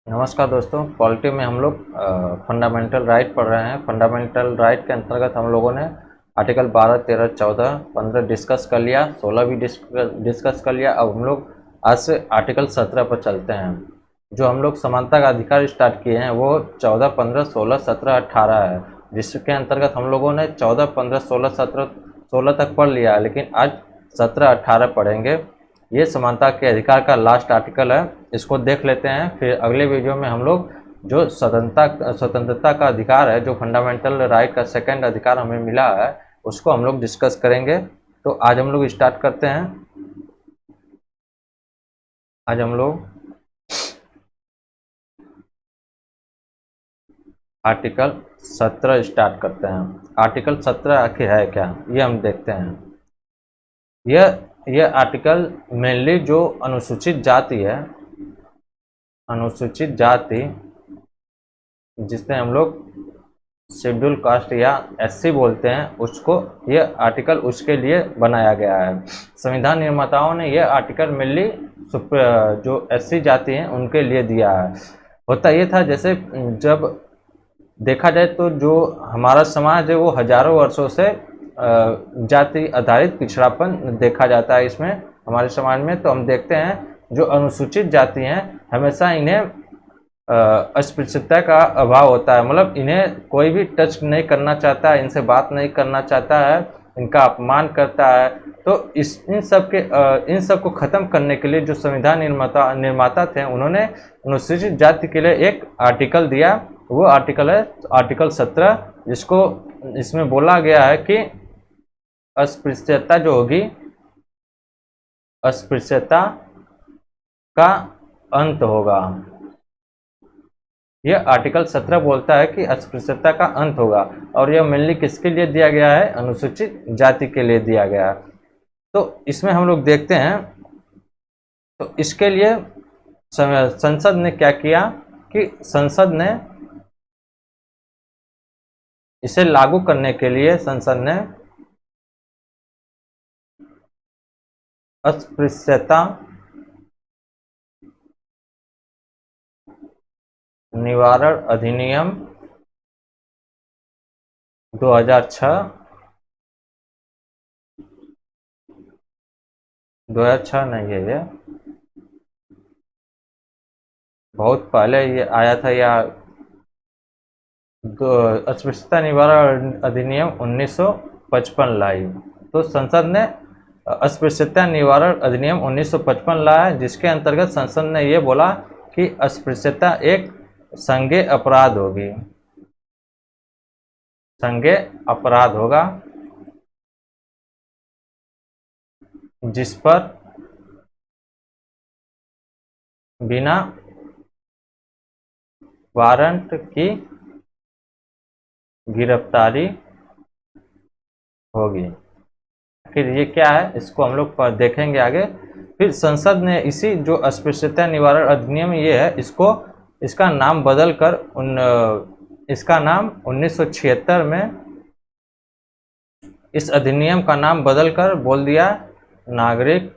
नमस्कार दोस्तों, पॉलिटी में हम लोग फंडामेंटल राइट पढ़ रहे हैं। फंडामेंटल राइट के अंतर्गत हम लोगों ने आर्टिकल 12, 13, 14, 15 डिस्कस कर लिया, 16 भी डिस्कस कर लिया। अब हम लोग आज से आर्टिकल 17 पर चलते हैं। जो हम लोग समानता का अधिकार स्टार्ट किए हैं वो 14, 15, 16, 17, 18 है, जिसके अंतर्गत हम लोगों ने 14, 15, 16, 17, 16 तक पढ़ लिया है, लेकिन आज 17, 18 पढ़ेंगे। ये समानता के अधिकार का लास्ट आर्टिकल है, इसको देख लेते हैं। फिर अगले वीडियो में हम लोग जो स्वतंत्रता का अधिकार है, जो फंडामेंटल राइट का सेकंड अधिकार हमें मिला है, उसको हम लोग डिस्कस करेंगे। तो आज हम लोग स्टार्ट करते हैं। आज हम लोग आर्टिकल 17 स्टार्ट करते हैं। आर्टिकल 17 आखिर है क्या, ये हम देखते हैं। यह आर्टिकल मेनली जो अनुसूचित जाति है, अनुसूचित जाति जिसमें हम लोग शेड्यूल कास्ट या एससी बोलते हैं, उसको यह आर्टिकल उसके लिए बनाया गया है। संविधान निर्माताओं ने यह आर्टिकल मेनली जो एससी जाति हैं उनके लिए दिया है। होता ये था, जैसे जब देखा जाए तो जो हमारा समाज है वो हजारों वर्षों से जाति आधारित पिछड़ापन देखा जाता है इसमें, हमारे समाज में। तो हम देखते हैं जो अनुसूचित जाति हैं, हमेशा इन्हें अस्पृश्यता का अभाव होता है। मतलब इन्हें कोई भी टच नहीं करना चाहता है, इनसे बात नहीं करना चाहता है, इनका अपमान करता है। तो इन सब को ख़त्म करने के लिए जो संविधान निर्माता थे, उन्होंने अनुसूचित जाति के लिए एक आर्टिकल दिया। वो आर्टिकल है आर्टिकल 17, जिसको इसमें बोला गया है कि अस्पृश्यता जो होगी, अस्पृश्यता का अंत होगा। यह आर्टिकल 17 बोलता है कि अस्पृश्यता का अंत होगा, और यह मेनली किसके लिए दिया गया है? अनुसूचित जाति के लिए दिया गया है। तो इसमें हम लोग देखते हैं, तो इसके लिए संसद ने क्या किया कि संसद ने इसे लागू करने के लिए संसद ने अस्पृश्यता निवारण अधिनियम 2006 नहीं है, ये बहुत पहले ये आया था। या अस्पृश्यता निवारण अधिनियम 1955 लाई। तो संसद ने अस्पृश्यता निवारण अधिनियम 1955 लाया, जिसके अंतर्गत संसद ने ये बोला कि अस्पृश्यता एक संज्ञेय अपराध होगी, संज्ञेय अपराध होगा, जिस पर बिना वारंट की गिरफ्तारी होगी। फिर ये क्या है, इसको हम लोग देखेंगे आगे। फिर संसद ने इसी जो अस्पृश्यता निवारण अधिनियम ये है, इसका नाम बदल कर इसका नाम 1976 में इस अधिनियम का नाम बदल कर बोल दिया नागरिक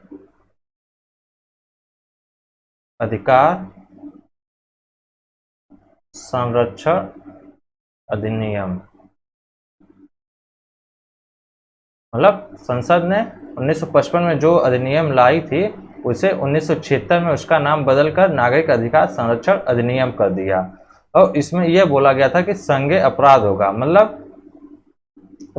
अधिकार संरक्षण अधिनियम। मतलब संसद ने 1955 में जो अधिनियम लाई थी, उसे 1976 में उसका नाम बदलकर नागरिक अधिकार संरक्षण अधिनियम कर दिया। और इसमें यह बोला गया था कि संज्ञेय अपराध होगा। मतलब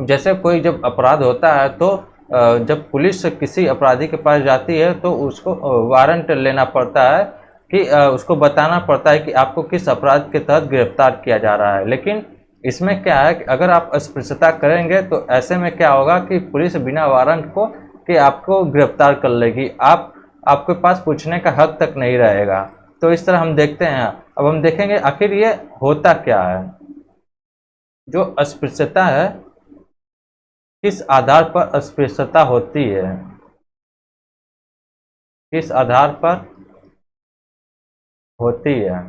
जैसे कोई जब अपराध होता है, तो जब पुलिस किसी अपराधी के पास जाती है तो उसको वारंट लेना पड़ता है, कि उसको बताना पड़ता है कि आपको किस अपराध के तहत गिरफ्तार किया जा रहा है। लेकिन इसमें क्या है कि अगर आप अस्पृश्यता करेंगे तो ऐसे में क्या होगा कि पुलिस बिना वारंट को कि आपको गिरफ्तार कर लेगी, आपके पास पूछने का हक तक नहीं रहेगा। तो इस तरह हम देखते हैं। अब हम देखेंगे आखिर ये होता क्या है। जो अस्पृश्यता है, किस आधार पर अस्पृश्यता होती है, किस आधार पर होती है,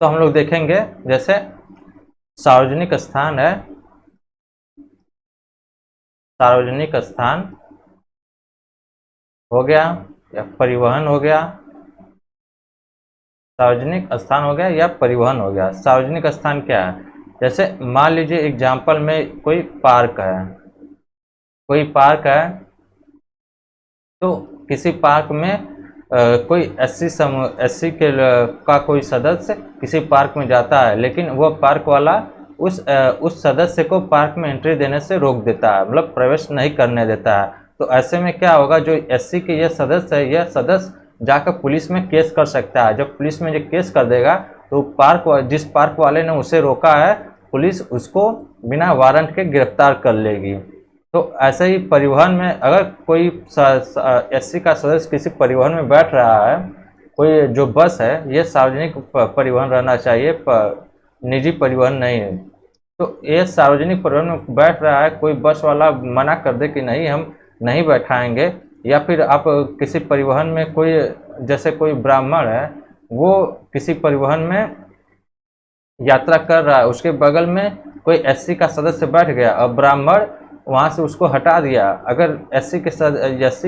तो हम लोग देखेंगे। जैसे सार्वजनिक स्थान है, सार्वजनिक स्थान हो गया, या परिवहन हो गया, सार्वजनिक स्थान हो गया या परिवहन हो गया। सार्वजनिक स्थान क्या है? जैसे मान लीजिए एग्जाम्पल में कोई पार्क है, कोई पार्क है, तो किसी पार्क में कोई एससी का कोई सदस्य किसी पार्क में जाता है, लेकिन वह पार्क वाला उस सदस्य को पार्क में एंट्री देने से रोक देता है, मतलब प्रवेश नहीं करने देता है। तो ऐसे में क्या होगा, जो एससी के यह सदस्य है, यह सदस्य जाकर पुलिस में केस कर सकता है। जब पुलिस में ये केस कर देगा तो जिस पार्क वाले ने उसे रोका है, पुलिस उसको बिना वारंट के गिरफ्तार कर लेगी। तो ऐसे ही परिवहन में अगर कोई एससी का सदस्य किसी परिवहन में बैठ रहा है, कोई जो बस है, ये सार्वजनिक परिवहन रहना चाहिए, निजी परिवहन नहीं है। तो ये सार्वजनिक परिवहन में बैठ रहा है, कोई बस वाला मना कर दे कि नहीं हम नहीं बैठाएंगे, या फिर आप किसी परिवहन में कोई, जैसे कोई ब्राह्मण है, वो किसी परिवहन में यात्रा कर रहा है, उसके बगल में कोई एससी का सदस्य बैठ गया, अब ब्राह्मण वहां से उसको हटा दिया, अगर एससी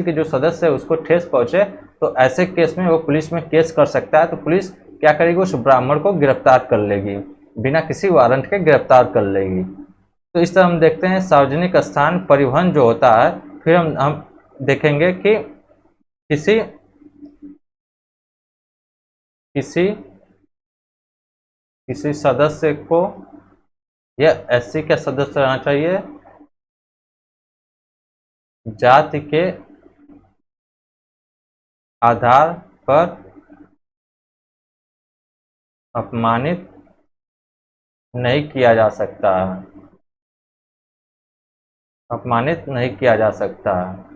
के जो सदस्य है उसको ठेस पहुंचे, तो ऐसे केस में वो पुलिस में केस कर सकता है। तो पुलिस क्या करेगी, उस ब्राह्मण को गिरफ्तार कर लेगी, बिना किसी वारंट के गिरफ्तार कर लेगी। तो इस तरह हम देखते हैं सार्वजनिक स्थान परिवहन जो होता है। फिर हम देखेंगे कि किसी किसी किसी सदस्य को, या एससी का सदस्य रहना चाहिए, जाति के आधार पर अपमानित नहीं किया जा सकता है, अपमानित नहीं किया जा सकता है।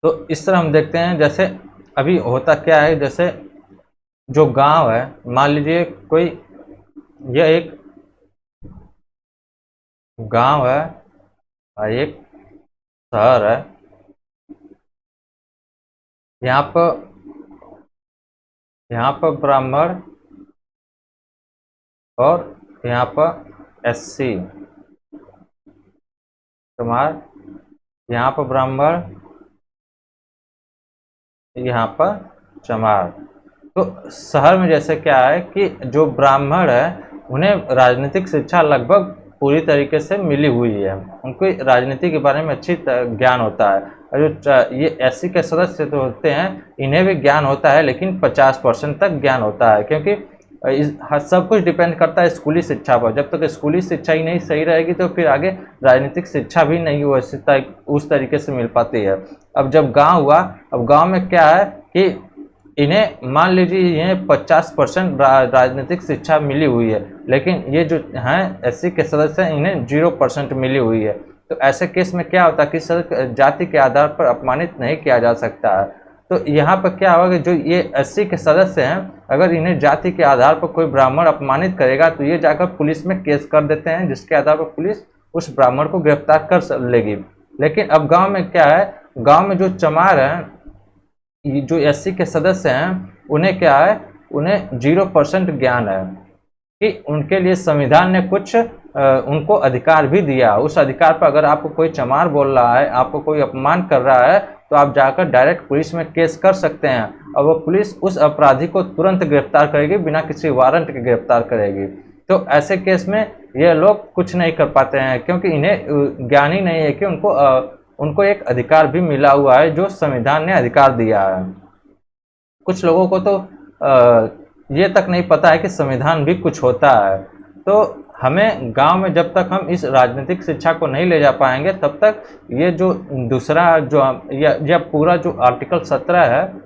तो इस तरह हम देखते हैं, जैसे अभी होता क्या है, जैसे जो गांव है, मान लीजिए कोई, यह एक गांव है और एक शहर है, यहाँ पर ब्राह्मण और यहाँ पर एससी कुमार, यहाँ पर ब्राह्मण, यहाँ पर चमार। तो शहर में जैसे क्या है कि जो ब्राह्मण है उन्हें राजनीतिक शिक्षा लगभग पूरी तरीके से मिली हुई है, उनको राजनीति के बारे में अच्छी ज्ञान होता है। और जो ये एससी के सदस्य तो होते हैं, इन्हें भी ज्ञान होता है, लेकिन 50% तक ज्ञान होता है, क्योंकि सब कुछ डिपेंड करता है स्कूली शिक्षा पर। जब तक स्कूली शिक्षा ही नहीं सही रहेगी तो फिर आगे राजनीतिक शिक्षा भी नहीं उस तरीके से मिल पाती है। अब जब गांव हुआ, अब गांव में क्या है कि इन्हें मान लीजिए इन्हें 50% राजनीतिक शिक्षा मिली हुई है, लेकिन ये जो हैं एससी के सदस्य हैं, इन्हें 0% मिली हुई है। तो ऐसे केस में क्या होता है कि जाति के आधार पर अपमानित नहीं किया जा सकता है। तो यहाँ पर क्या होगा कि जो ये एससी के सदस्य हैं, अगर इन्हें जाति के आधार पर कोई ब्राह्मण अपमानित करेगा तो ये जाकर पुलिस में केस कर देते हैं, जिसके आधार पर पुलिस उस ब्राह्मण को गिरफ्तार कर लेगी। लेकिन अब गांव में क्या है, गांव में जो चमार हैं, जो एससी के सदस्य हैं, उन्हें क्या है, उन्हें 0% ज्ञान है कि उनके लिए संविधान ने कुछ उनको अधिकार भी दिया। उस अधिकार पर अगर आपको कोई चमार बोल रहा है, आपको कोई अपमान कर रहा है, तो आप जाकर डायरेक्ट पुलिस में केस कर सकते हैं और वो पुलिस उस अपराधी को तुरंत गिरफ्तार करेगी, बिना किसी वारंट के गिरफ्तार करेगी। तो ऐसे केस में ये लोग कुछ नहीं कर पाते हैं, क्योंकि इन्हें ज्ञान ही नहीं है कि उनको एक अधिकार भी मिला हुआ है जो संविधान ने अधिकार दिया है। कुछ लोगों को तो ये तक नहीं पता है कि संविधान भी कुछ होता है। तो हमें गांव में जब तक हम इस राजनीतिक शिक्षा को नहीं ले जा पाएंगे, तब तक ये जो दूसरा जो या पूरा जो आर्टिकल 17 है,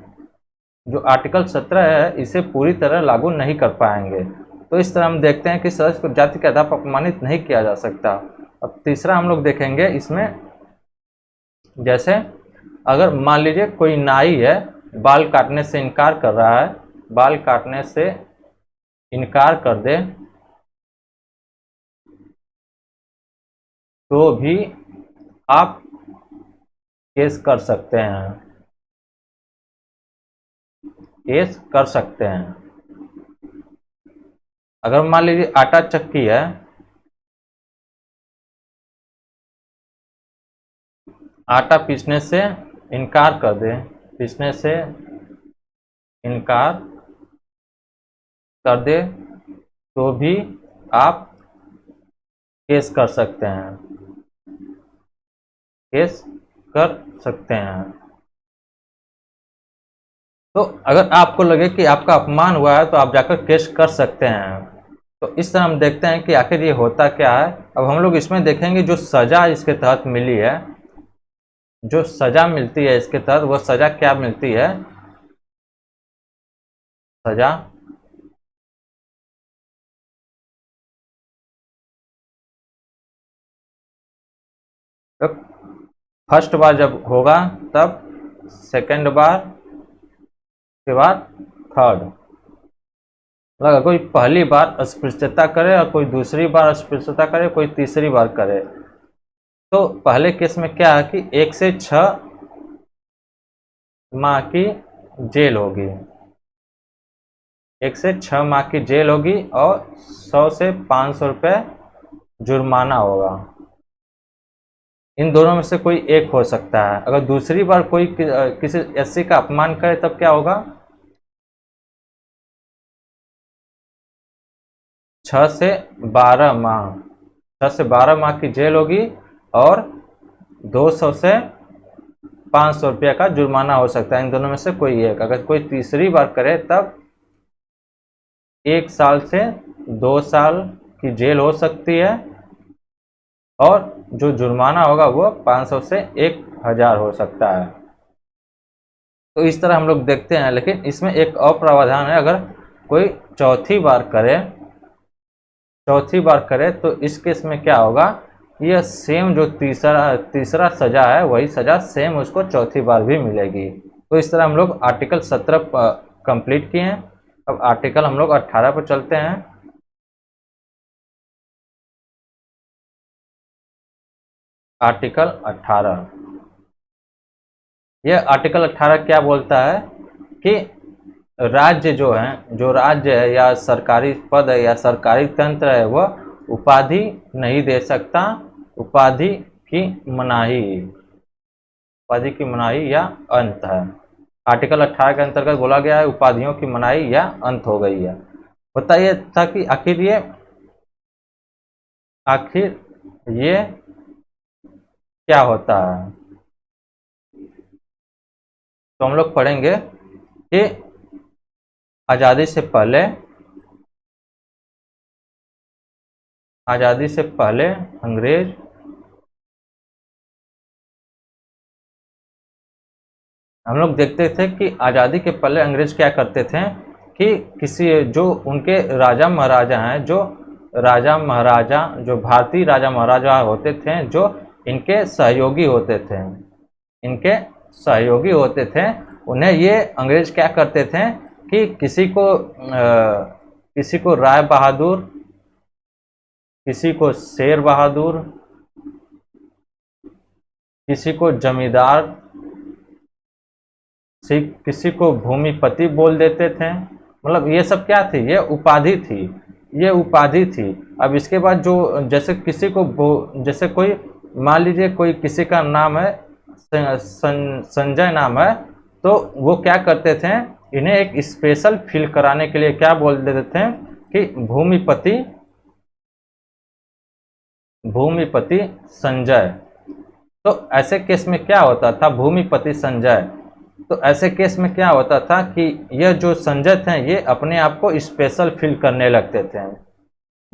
जो आर्टिकल 17 है, इसे पूरी तरह लागू नहीं कर पाएंगे। तो इस तरह हम देखते हैं कि सदस्य को जाति के आधार पर अपमानित नहीं किया जा सकता। अब तीसरा हम लोग देखेंगे इसमें, जैसे अगर मान लीजिए कोई नाई है, बाल काटने से इनकार कर रहा है, बाल काटने से इनकार कर दे, तो भी आप केस कर सकते हैं, केस कर सकते हैं। अगर मान लीजिए आटा चक्की है, आटा पीसने से इनकार कर दे, पीसने से इनकार कर दे तो भी आप केस कर सकते हैं, केस कर सकते हैं। तो अगर आपको लगे कि आपका अपमान हुआ है तो आप जाकर केस कर सकते हैं। तो इस तरह हम देखते हैं कि आखिर ये होता क्या है। अब हम लोग इसमें देखेंगे जो सज़ा इसके तहत मिली है, जो सज़ा मिलती है इसके तहत, वो सज़ा क्या मिलती है। सज़ा तो फर्स्ट बार जब होगा तब, सेकंड बार के बाद थर्ड। अगर कोई पहली बार अस्पृश्यता करे और कोई दूसरी बार अस्पृश्यता करे, कोई तीसरी बार करे, तो पहले केस में क्या है कि 1 से 6 माह की जेल होगी, 1 से 6 माह की जेल होगी और 100 से 500 रुपये जुर्माना होगा। इन दोनों में से कोई एक हो सकता है। अगर दूसरी बार कोई किसी एससी का अपमान करे तब क्या होगा, 6 से 12 माह, 6 से 12 माह की जेल होगी और 200 से 500 रुपये का जुर्माना हो सकता है। इन दोनों में से कोई एक। अगर कोई तीसरी बार करे तब 1 साल से 2 साल की जेल हो सकती है और जो जुर्माना होगा वो 500 से 1000 हो सकता है। तो इस तरह हम लोग देखते हैं। लेकिन इसमें एक और प्रावधान है, अगर कोई चौथी बार करे तो इस केस में क्या होगा, यह सेम जो तीसरा सजा है वही सजा सेम उसको चौथी बार भी मिलेगी। तो इस तरह हम लोग आर्टिकल 17 कंप्लीट किए हैं। अब आर्टिकल हम लोग 18 पर चलते हैं। आर्टिकल 18, यह आर्टिकल 18 क्या बोलता है कि राज्य जो है, जो राज्य है या सरकारी पद है या सरकारी तंत्र है, वह उपाधि नहीं दे सकता। उपाधि की मनाही, उपाधि की मनाही या अंत है। आर्टिकल 18 के अंतर्गत बोला गया है उपाधियों की मनाही या अंत हो गई है। बताइए था कि आखिर ये क्या होता है। तो हम लोग पढ़ेंगे कि आज़ादी से पहले अंग्रेज हम लोग देखते थे कि आज़ादी के पहले अंग्रेज क्या करते थे कि किसी जो उनके राजा महाराजा हैं, जो भारतीय राजा महाराजा होते थे, जो इनके सहयोगी होते थे, उन्हें ये अंग्रेज क्या करते थे कि किसी को राय बहादुर, किसी को शेर बहादुर, किसी को जमींदार, किसी को भूमिपति बोल देते थे। मतलब ये सब क्या थी, ये उपाधि थी। अब इसके बाद जो जैसे जैसे कोई मान लीजिए कोई किसी का नाम है संजय नाम है, तो वो क्या करते थे, इन्हें एक स्पेशल फील कराने के लिए क्या बोल देते थे कि भूमिपति संजय। तो ऐसे केस में क्या होता था, भूमिपति संजय, तो ऐसे केस में क्या होता था कि यह जो संजय थे ये अपने आप को स्पेशल फील करने लगते थे।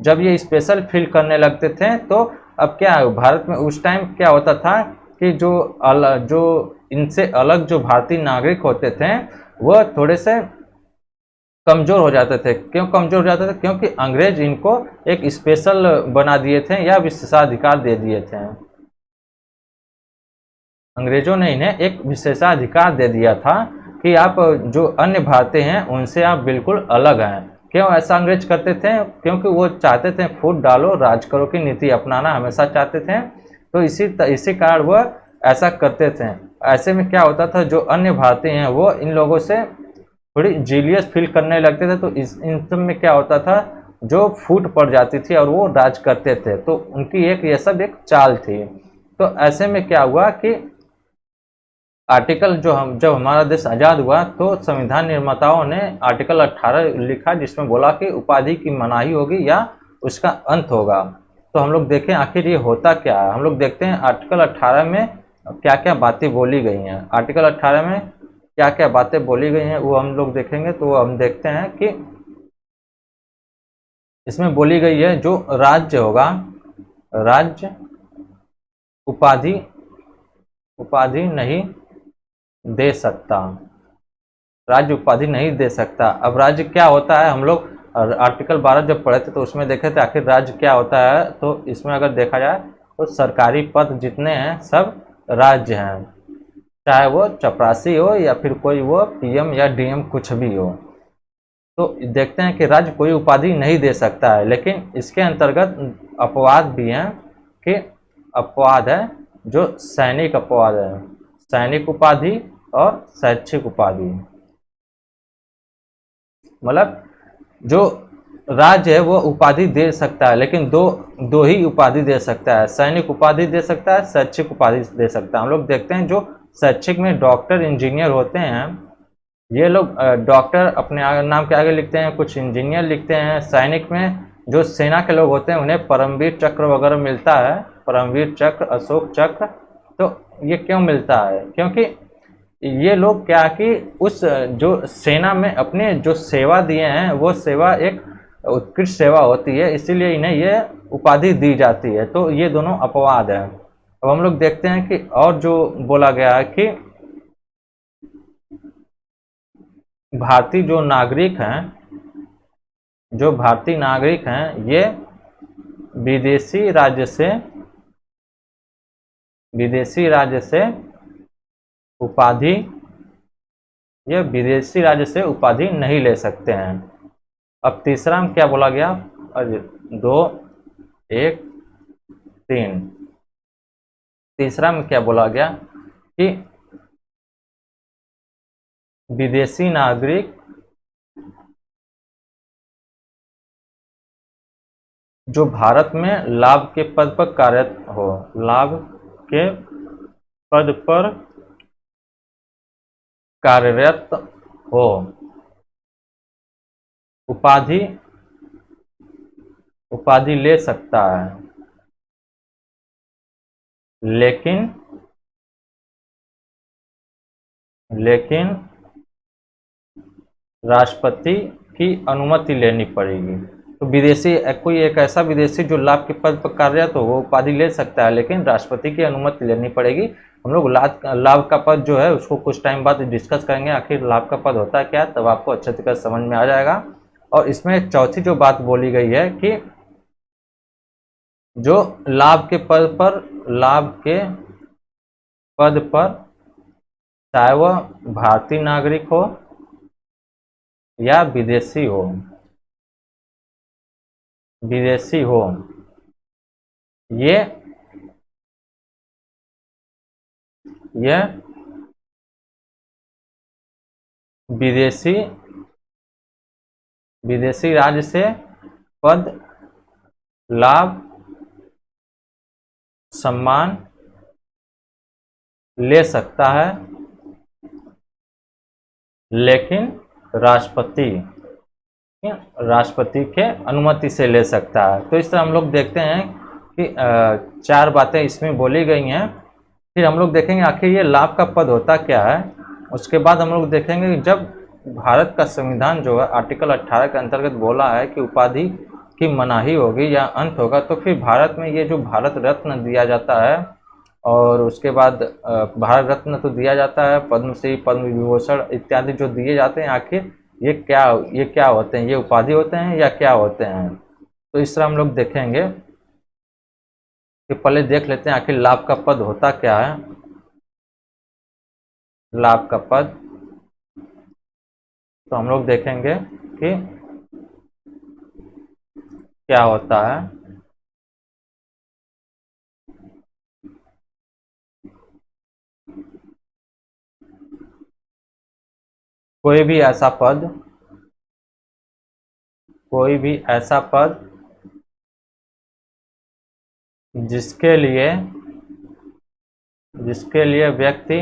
जब ये स्पेशल फील करने लगते थे तो अब क्या है, भारत में उस टाइम क्या होता था कि जो इनसे अलग जो भारतीय नागरिक होते थे वह थोड़े से कमज़ोर हो जाते थे। क्यों कमज़ोर हो जाते थे, क्योंकि अंग्रेज इनको एक स्पेशल बना दिए थे या विशेषाधिकार दे दिए थे। अंग्रेजों ने इन्हें एक विशेषाधिकार दे दिया था कि आप जो अन्य भारतीय हैं उनसे आप बिल्कुल अलग हैं। क्यों ऐसा अंग्रेज करते थे, क्योंकि वो चाहते थे फूट डालो राज करो की नीति अपनाना हमेशा चाहते थे। तो इसी कारण वह ऐसा करते थे। ऐसे में क्या होता था, जो अन्य भारतीय हैं वो इन लोगों से थोड़ी जीलियस फील करने लगते थे। तो इन सब में क्या होता था, जो फूट पड़ जाती थी और वो राज करते थे। तो उनकी ये सब एक चाल थी। तो ऐसे में क्या हुआ कि आर्टिकल जो हम जब हमारा देश आज़ाद हुआ तो संविधान निर्माताओं ने आर्टिकल 18 लिखा, जिसमें बोला कि उपाधि की मनाही होगी या उसका अंत होगा। तो हम लोग देखें आखिर ये होता क्या है। हम लोग देखते हैं आर्टिकल 18 में क्या क्या बातें बोली गई हैं। आर्टिकल 18 में क्या क्या बातें बोली गई हैं वो हम लोग देखेंगे। तो हम देखते हैं कि इसमें बोली गई है जो राज्य होगा, राज्य उपाधि उपाधि नहीं दे सकता, राज्य उपाधि नहीं दे सकता। अब राज्य क्या होता है, हम लोग आर्टिकल 12 जब पढ़े थे तो उसमें देखे थे आखिर राज्य क्या होता है। तो इसमें अगर देखा जाए तो सरकारी पद जितने हैं सब राज्य हैं, चाहे वो चपरासी हो या फिर कोई वो पीएम या डीएम कुछ भी हो। तो देखते हैं कि राज्य कोई उपाधि नहीं दे सकता है, लेकिन इसके अंतर्गत अपवाद भी हैं कि अपवाद है जो सैनिक अपवाद है, सैनिक उपाधि और शैक्षिक उपाधि। मतलब जो राज्य है वो उपाधि दे सकता है, लेकिन दो दो ही उपाधि दे सकता है, सैनिक उपाधि दे सकता है, शैक्षिक उपाधि दे सकता है। हम लोग देखते हैं जो शैक्षिक में डॉक्टर इंजीनियर होते हैं, ये लोग डॉक्टर अपने नाम के आगे लिखते हैं, कुछ इंजीनियर लिखते हैं। सैनिक में जो सेना के लोग होते हैं उन्हें परमवीर चक्र वगैरह मिलता है, परमवीर चक्र, अशोक चक्र। तो ये क्यों मिलता है, क्योंकि ये लोग क्या कि उस जो सेना में अपने जो सेवा दिए हैं वो सेवा एक उत्कृष्ट सेवा होती है, इसीलिए इन्हें ये उपाधि दी जाती है। तो ये दोनों अपवाद है। अब हम लोग देखते हैं कि और जो बोला गया है कि भारतीय जो नागरिक हैं, जो भारतीय नागरिक हैं ये विदेशी राज्य से उपाधि, ये विदेशी राज्य से उपाधि नहीं ले सकते हैं। अब तीसरा में क्या बोला गया, 2 1 3, तीसरा में क्या बोला गया कि विदेशी नागरिक जो भारत में लाभ के पद पर कार्यरत हो, लाभ के पद पर कार्यरत हो, उपाधि ले सकता है, लेकिन राष्ट्रपति की अनुमति लेनी पड़ेगी। तो विदेशी कोई एक ऐसा विदेशी जो लाभ के पद पर कार्यरत हो वो उपाधि ले सकता है, लेकिन राष्ट्रपति की अनुमति लेनी पड़ेगी। हम लोग लाभ का पद जो है उसको कुछ टाइम बाद डिस्कस करेंगे, आखिर लाभ का पद होता है क्या, तब आपको अच्छे तरीके से समझ में आ जाएगा। और इसमें चौथी जो बात बोली गई है कि जो लाभ के पद पर चाहे वह भारतीय नागरिक हो या विदेशी हो, ये विदेशी राज्य से पद, लाभ, सम्मान ले सकता है, लेकिन राष्ट्रपति के अनुमति से ले सकता है। तो इस तरह हम लोग देखते हैं कि 4 बातें इसमें बोली गई हैं। फिर हम लोग देखेंगे आखिर ये लाभ का पद होता क्या है। उसके बाद हम लोग देखेंगे कि जब भारत का संविधान जो है आर्टिकल 18 के अंतर्गत बोला है कि उपाधि की मनाही होगी या अंत होगा, तो फिर भारत में ये जो भारत रत्न दिया जाता है और उसके बाद भारत रत्न तो दिया जाता है, पद्मश्री, पद्म विभूषण इत्यादि जो दिए जाते हैं, आखिर ये क्या होते हैं, ये उपाधि होते हैं या क्या होते हैं। तो इस तरह हम लोग देखेंगे कि पहले देख लेते हैं आखिर लाभ का पद होता क्या है। लाभ का पद तो हम लोग देखेंगे कि क्या होता है। कोई भी ऐसा पद जिसके लिए व्यक्ति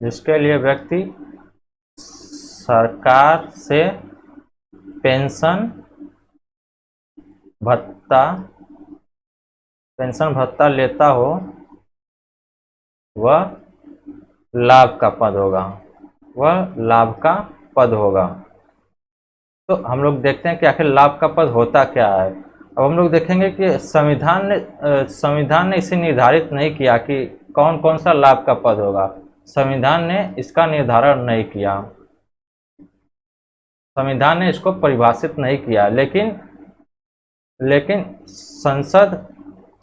जिसके लिए व्यक्ति सरकार से पेंशन भत्ता लेता हो, वह लाभ का पद होगा। वह लाभ का पद होगा। तो हम लोग देखते हैं कि आखिर लाभ का पद होता क्या है। अब हम लोग देखेंगे कि संविधान ने इसे निर्धारित नहीं किया कि कौन कौन सा लाभ का पद होगा। संविधान ने इसका निर्धारण नहीं किया, संविधान ने इसको परिभाषित नहीं किया, लेकिन संसद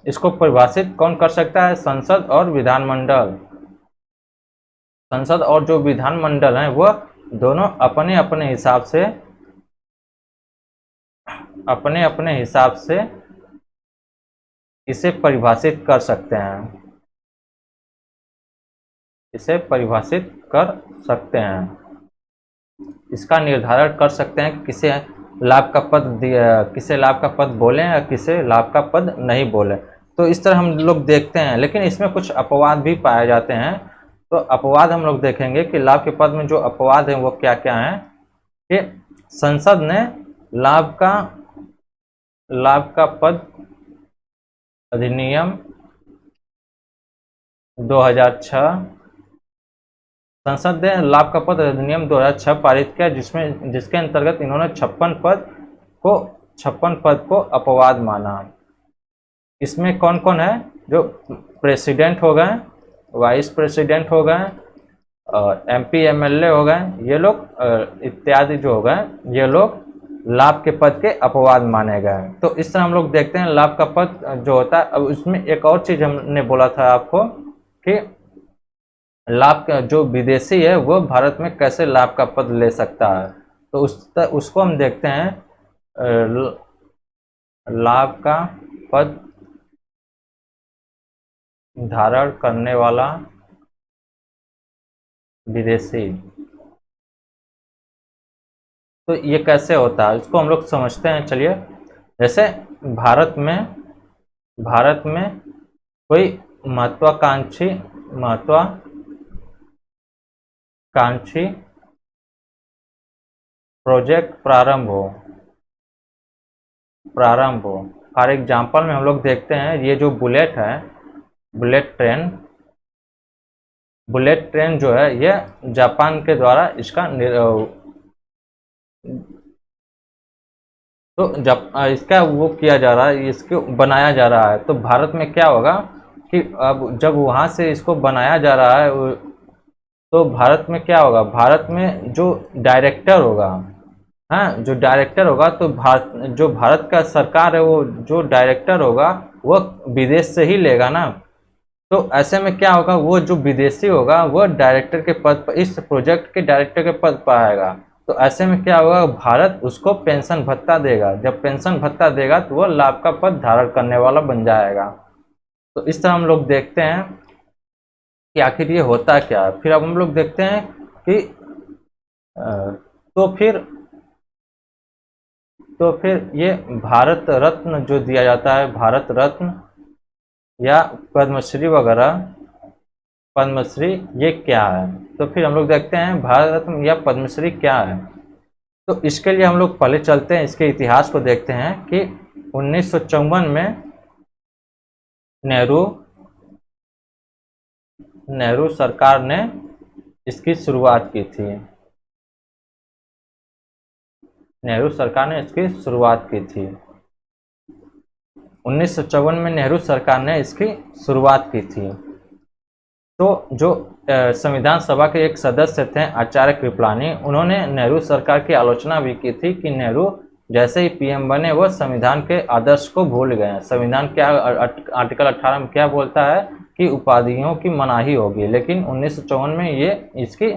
इसको परिभाषित कौन कर सकता है? संसद और विधानमंडल। संसद और जो विधानमंडल हैं वह दोनों अपने अपने हिसाब से इसे परिभाषित कर सकते हैं, इसे परिभाषित कर सकते हैं, इसका निर्धारण कर सकते हैं कि किसे लाभ का पद बोलें या किसे लाभ का पद नहीं बोले। तो इस तरह हम लोग देखते हैं, लेकिन इसमें कुछ अपवाद भी पाए जाते हैं। तो अपवाद हम लोग देखेंगे कि लाभ के पद में जो अपवाद हैं वो क्या क्या हैं। कि संसद ने लाभ का पद अधिनियम 2006, संसद ने लाभ का पद अधिनियम 2006 पारित किया, जिसके अंतर्गत इन्होंने 56 पद को अपवाद माना। इसमें कौन कौन है? जो प्रेसिडेंट हो गए, वाइस प्रेसिडेंट हो गए, और MP MLA हो गए, ये लोग इत्यादि जो हो गए, ये लोग लाभ के पद के अपवाद माने गए। तो इस तरह हम लोग देखते हैं लाभ का पद जो होता है। अब उसमें एक और चीज हमने बोला था आपको कि लाभ का जो विदेशी है वो भारत में कैसे लाभ का पद ले सकता है। तो उसको हम देखते हैं। लाभ का पद धारण करने वाला विदेशी, तो ये कैसे होता है इसको हम लोग समझते हैं। चलिए, जैसे भारत में कोई महत्वाकांक्षी प्रोजेक्ट प्रारंभ हो। फॉर एग्जाम्पल में हम लोग देखते हैं ये जो बुलेट है, बुलेट ट्रेन जो है ये जापान के द्वारा इसका वो किया जा रहा है, इसको बनाया जा रहा है। तो भारत में क्या होगा कि अब जब वहाँ से इसको बनाया जा रहा है तो भारत में क्या होगा? भारत में जो डायरेक्टर होगा, हाँ, जो डायरेक्टर होगा, तो जो भारत का सरकार है वो जो डायरेक्टर होगा वो विदेश से ही लेगा ना। तो ऐसे में क्या होगा? वो जो विदेशी होगा वो डायरेक्टर के पद पर, इस प्रोजेक्ट के डायरेक्टर के पद पर आएगा। तो ऐसे में क्या होगा? भारत उसको पेंशन भत्ता देगा। जब पेंशन भत्ता देगा तो वो लाभ का पद धारण करने वाला बन जाएगा। तो इस तरह हम लोग देखते हैं कि आखिर ये होता क्या है। फिर अब हम लोग देखते हैं कि तो फिर ये भारत रत्न जो दिया जाता है, भारत रत्न या पद्मश्री वगैरह, पद्मश्री ये क्या है? तो फिर हम लोग देखते हैं भारत रत्न या पद्मश्री क्या है। तो इसके लिए हम लोग पहले चलते हैं, इसके इतिहास को देखते हैं कि 1954 में नेहरू सरकार ने इसकी शुरुआत की थी। नेहरू सरकार ने इसकी शुरुआत की थी। 1954 में नेहरू सरकार ने इसकी शुरुआत की थी। तो जो संविधान सभा के एक सदस्य थे आचार्य कृपलानी, उन्होंने नेहरू सरकार की आलोचना भी की थी कि नेहरू जैसे ही PM बने वो संविधान के आदर्श को भूल गए। संविधान क्या आर्टिकल 18 में क्या बोलता है कि उपाधियों की मनाही होगी, लेकिन 1954 में ये इसकी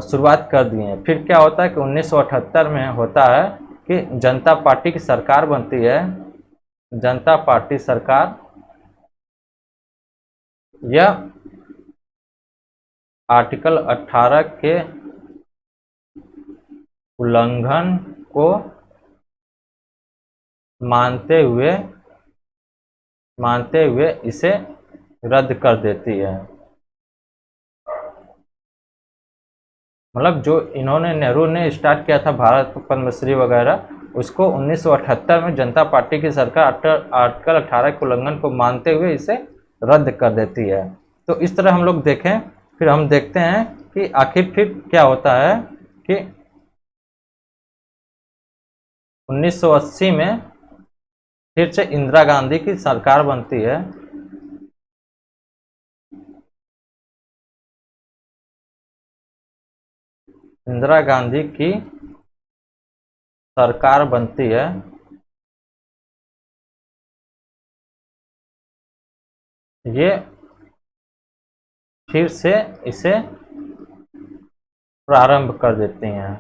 शुरुआत कर दी है। फिर क्या होता है कि 1978 में होता है कि जनता पार्टी की सरकार बनती है। जनता पार्टी सरकार यह आर्टिकल 18 के उल्लंघन को मानते हुए इसे रद्द कर देती है। मतलब जो इन्होंने नेहरू ने स्टार्ट किया था भारत पद्मश्री वगैरह, उसको 1978 में जनता पार्टी की सरकार आर्टिकल 18 के उल्लंघन को मानते हुए इसे रद्द कर देती है। तो इस तरह हम लोग देखें, फिर हम देखते हैं कि आखिर फिर क्या होता है कि 1980 में फिर से इंदिरा गांधी की सरकार बनती है। इंदिरा गांधी की सरकार बनती है। ये फिर से इसे प्रारंभ कर देती हैं।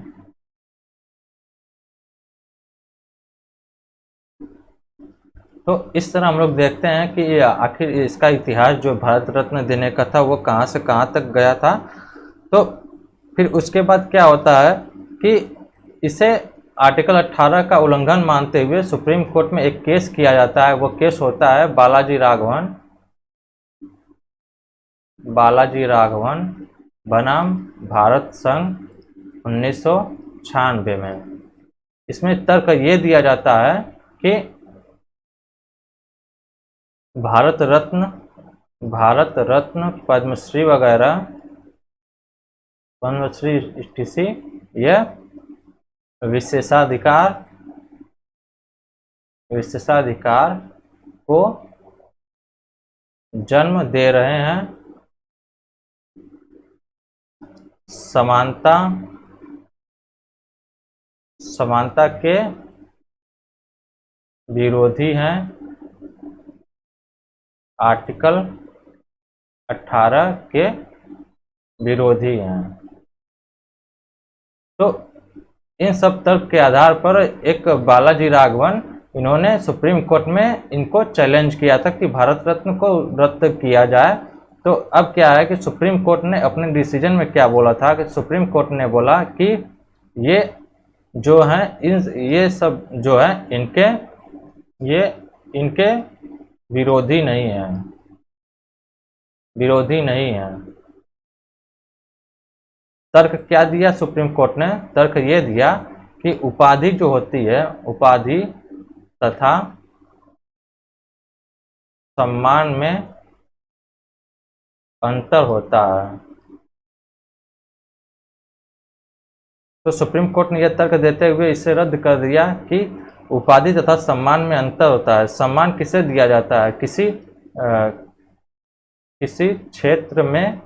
तो इस तरह हम लोग देखते हैं कि ये आखिर इसका इतिहास जो भारत रत्न देने का था वो कहाँ से कहाँ तक गया था। तो फिर उसके बाद क्या होता है कि इसे आर्टिकल 18 का उल्लंघन मानते हुए सुप्रीम कोर्ट में एक केस किया जाता है। वो केस होता है बालाजी राघवन बनाम भारत संघ 1996 में। इसमें तर्क ये दिया जाता है कि भारत रत्न पद्मश्री वगैरह, पद्मश्री टीसी, यह विशेषाधिकार को जन्म दे रहे हैं, समानता के विरोधी हैं, आर्टिकल 18 के विरोधी हैं। तो इन सब तर्क के आधार पर एक बालाजी राघवन, इन्होंने सुप्रीम कोर्ट में इनको चैलेंज किया था कि भारत रत्न को रद्द किया जाए। तो अब क्या है कि सुप्रीम कोर्ट ने अपने डिसीजन में क्या बोला था कि सुप्रीम कोर्ट ने बोला कि ये जो है ये सब जो है इनके विरोधी नहीं है। तर्क क्या दिया सुप्रीम कोर्ट ने? तर्क ये दिया कि उपाधि जो होती है, उपाधि तथा सम्मान में अंतर होता है। तो सुप्रीम कोर्ट ने यह तर्क देते हुए इसे रद्द कर दिया कि उपाधि तथा सम्मान में अंतर होता है। सम्मान किसे दिया जाता है? किसी क्षेत्र में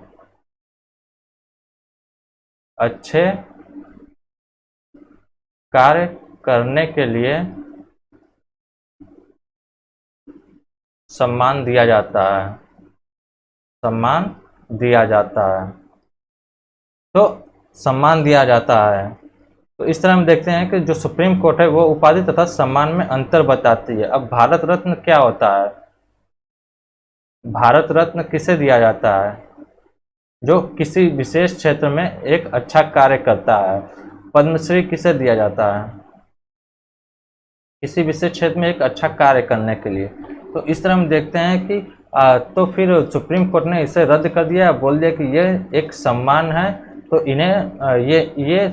अच्छे कार्य करने के लिए सम्मान दिया जाता है। तो सम्मान दिया जाता है। तो इस तरह हम देखते हैं कि जो सुप्रीम कोर्ट है वो उपाधि तथा सम्मान में अंतर बताती है। अब भारत रत्न क्या होता है? भारत रत्न किसे दिया जाता है? जो किसी विशेष क्षेत्र में एक अच्छा कार्य करता है। पद्मश्री किसे दिया जाता है? किसी विशेष क्षेत्र में एक अच्छा कार्य करने के लिए। तो इस तरह हम देखते हैं कि तो फिर सुप्रीम कोर्ट ने इसे रद्द कर दिया, बोल दिया कि ये एक सम्मान है, तो इन्हें ये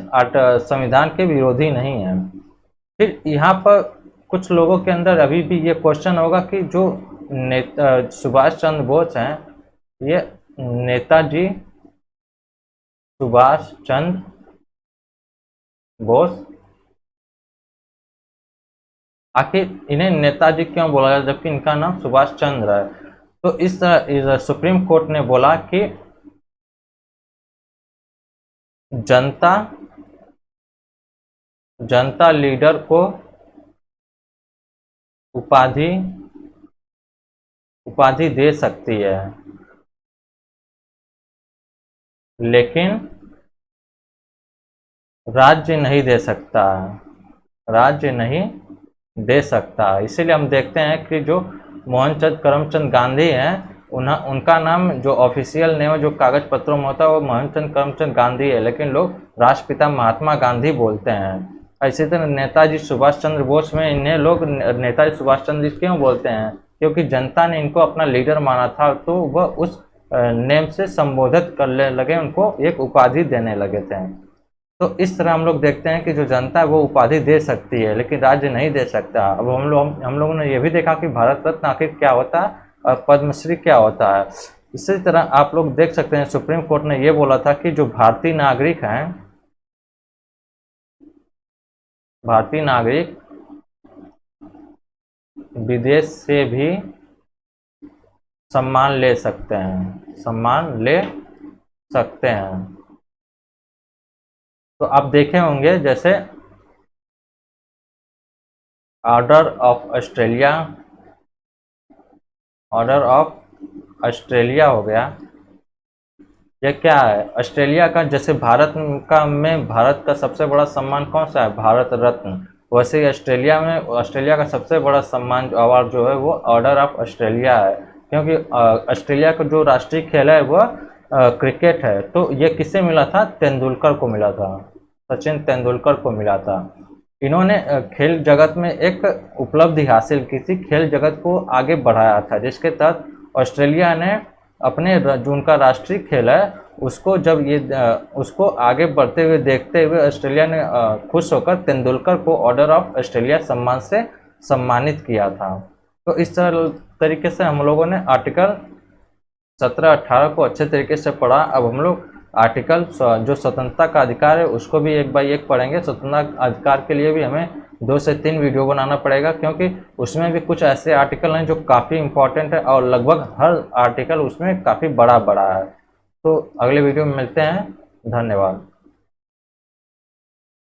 संविधान के विरोधी नहीं है। फिर यहाँ पर कुछ लोगों के अंदर अभी भी ये क्वेश्चन होगा कि जो सुभाष चंद्र बोस हैं, ये नेताजी सुभाष चंद्र बोस, आखिर इन्हें नेताजी क्यों बोला जाता जबकि इनका नाम सुभाष चंद्र है? तो इस तरह सुप्रीम कोर्ट ने बोला कि जनता लीडर को उपाधि दे सकती है, लेकिन राज्य नहीं दे सकता। इसीलिए हम देखते हैं कि जो मोहनचंद करमचंद गांधी हैं, उनका नाम जो ऑफिशियल नेम जो कागज पत्रों में होता है वो मोहनचंद करमचंद गांधी है, लेकिन लोग राष्ट्रपिता महात्मा गांधी बोलते हैं। इसी तरह नेताजी सुभाष चंद्र बोस में इन्हें लोग नेताजी सुभाष चंद्र क्यों बोलते हैं? क्योंकि जनता ने इनको अपना लीडर माना था, तो वह उस नेम से संबोधित करने लगे, उनको एक उपाधि देने लगे थे। तो इस तरह हम लोग देखते हैं कि जो जनता है वो उपाधि दे सकती है लेकिन राज्य नहीं दे सकता। अब हम लोगों ने ये भी देखा कि भारत रत्न आखिर क्या होता है और पद्मश्री क्या होता है। इसी तरह आप लोग देख सकते हैं सुप्रीम कोर्ट ने ये बोला था कि जो भारतीय नागरिक हैं, भारतीय नागरिक विदेश से भी सम्मान ले सकते हैं, सम्मान ले सकते हैं। तो आप देखे होंगे जैसे order of Australia, order of Australia हो गया। ये क्या है? ऑस्ट्रेलिया का, जैसे भारत का में भारत का सबसे बड़ा सम्मान कौन सा है? भारत रत्न। वैसे ही ऑस्ट्रेलिया में ऑस्ट्रेलिया का सबसे बड़ा सम्मान अवार्ड जो है वो ऑर्डर ऑफ ऑस्ट्रेलिया है, क्योंकि ऑस्ट्रेलिया का जो राष्ट्रीय खेल है वह क्रिकेट है। तो ये किससे मिला था? तेंदुलकर को मिला था, सचिन तेंदुलकर को मिला था। इन्होंने खेल जगत में एक उपलब्धि हासिल की थी, खेल जगत को आगे बढ़ाया था, जिसके तहत ऑस्ट्रेलिया ने अपने जो उनका राष्ट्रीय खेल है उसको जब ये उसको आगे बढ़ते हुए देखते हुए ऑस्ट्रेलिया ने खुश होकर तेंदुलकर को ऑर्डर ऑफ ऑस्ट्रेलिया सम्मान से सम्मानित किया था। तो इस तरीके से हम लोगों ने आर्टिकल 17-18 को अच्छे तरीके से पढ़ा। अब हम लोग आर्टिकल जो स्वतंत्रता का अधिकार है उसको भी एक बाय एक पढ़ेंगे। स्वतंत्रता अधिकार के लिए भी हमें 2 से 3 वीडियो बनाना पड़ेगा, क्योंकि उसमें भी कुछ ऐसे आर्टिकल हैं जो काफ़ी इंपॉर्टेंट है और लगभग हर आर्टिकल उसमें काफ़ी बड़ा बड़ा है। तो अगले वीडियो में मिलते हैं। धन्यवाद।